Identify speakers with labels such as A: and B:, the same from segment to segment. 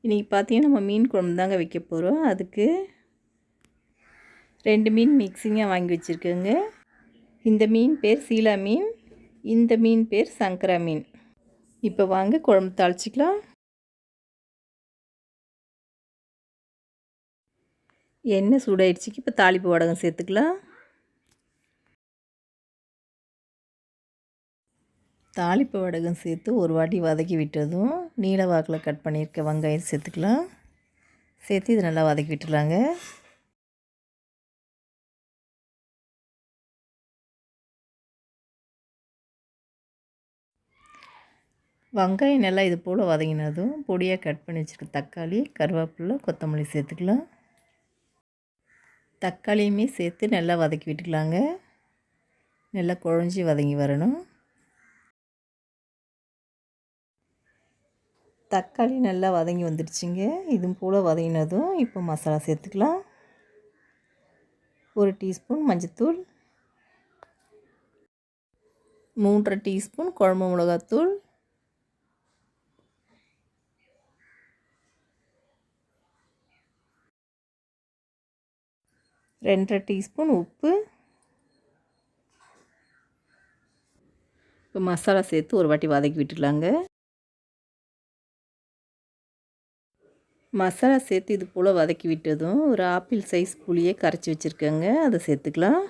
A: இன்றைக்கி பார்த்தீங்கன்னா நம்ம மீன் குழம்பு தாங்க வைக்க போகிறோம். அதுக்கு 2 மீன் மிக்சிங்காக வாங்கி வச்சுருக்கேங்க. இந்த மீன் பேர் சீலா மீன், இந்த மீன் பேர் சங்கரா மீன். இப்போ வாங்க குழம்பு தாளிச்சிக்கலாம். எண்ணெய் சூடாயிடுச்சுக்கு இப்போ தாளிப்பு வடகம் சேர்த்துக்கலாம். தாளிப்பு வடகம் சேர்த்து ஒரு வாட்டி வதக்கி விட்டதும் நீல வாக்கில் கட் பண்ணியிருக்க வெங்காயம் சேர்த்துக்கலாம். சேர்த்து இது நல்லா வதக்கி விட்டுலாங்க. வெங்காயம் நல்லா இது போல் வதங்கினதும் பொடியாக கட் பண்ணி வச்சுருக்க தக்காளி, கருவேப்பிலை, கொத்தமல்லி சேர்த்துக்கலாம். தக்காளியுமே சேர்த்து நல்லா வதக்கி விட்டுக்கலாங்க. நல்லா குழஞ்சி வதங்கி வரணும். தக்காளி நல்லா வதங்கி வந்துடுச்சுங்க. இதுவும் போல் வதங்கினதும் இப்போ மசாலா சேர்த்துக்கலாம். 1 டீஸ்பூன் மஞ்சத்தூள், 3 டீஸ்பூன் குழம்பு மிளகாத்தூள், 2 டீஸ்பூன் உப்பு. இப்போ மசாலா சேர்த்து ஒரு வாட்டி வதக்கி விட்டுடலாங்க. மசாலா சேர்த்து இது போல் வதக்கி விட்டதும் ஒரு ஆப்பிள் சைஸ் புளியை கரைச்சி வச்சுருக்கேங்க, அதை சேர்த்துக்கலாம்.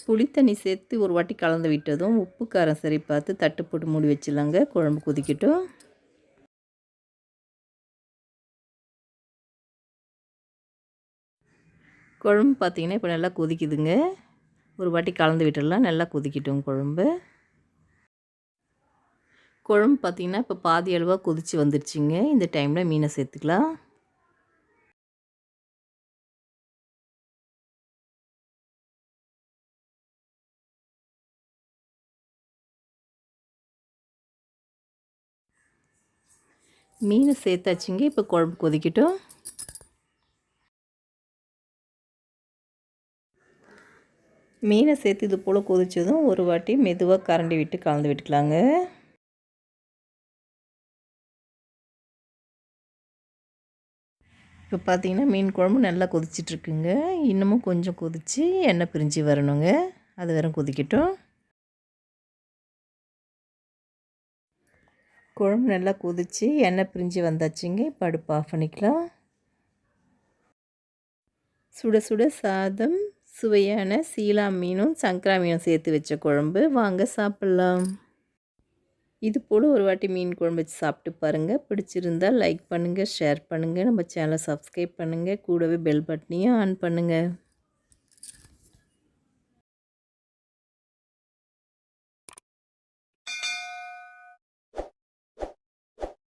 A: புளி தண்ணி சேர்த்து ஒரு வாட்டி கலந்து விட்டதும் உப்பு காரம் சரி பார்த்து தட்டு போட்டு மூடி வச்சிடலாங்க. குழம்பு கொதிக்கட்டும். குழம்பு பார்த்திங்கன்னா இப்போ நல்லா கொதிக்குதுங்க. ஒரு வாட்டி கலந்து விட்டுடலாம். நல்லா கொதிக்கட்டும் குழம்பு. குழம்பு பார்த்திங்கன்னா இப்போ பாதி அளவாக கொதித்து வந்துடுச்சிங்க. இந்த டைமில் மீனை சேர்த்துக்கலாம். மீனை சேர்த்தாச்சுங்க. இப்போ குழம்பு கொதிக்கட்டும். மீனை சேர்த்து இது போல் கொதித்ததும் ஒரு வாட்டி மெதுவாக கரண்டி விட்டு கலந்து விட்டுக்கலாங்க. இப்போ பார்த்திங்கன்னா மீன் குழம்பு நல்லா கொதிச்சிட்ருக்குங்க. இன்னமும் கொஞ்சம் கொதித்து எண்ணெய் பிரிஞ்சு வரணுங்க. அது வரைக்கும் கொதிக்கட்டும். குழம்பு நல்லா கொதித்து எண்ணெய் பிரிஞ்சு வந்தாச்சுங்க. இப்போ அடுப்பு ஆஃப் பண்ணிக்கலாம். சுட சுட சாதம், சுவையான சீலா மீனும் சங்கரா மீனும் சேர்த்து வச்ச குழம்பு. வாங்க சாப்பிட்லாம். இது போல் ஒரு வாட்டி மீன் குழம்பு வச்சு சாப்பிட்டு பாருங்கள். பிடிச்சிருந்தால் லைக் பண்ணுங்கள், ஷேர் பண்ணுங்கள், நம்ம சேனலை சப்ஸ்கிரைப் பண்ணுங்கள், கூடவே பெல் பட்டனையும் ஆன் பண்ணுங்கள்.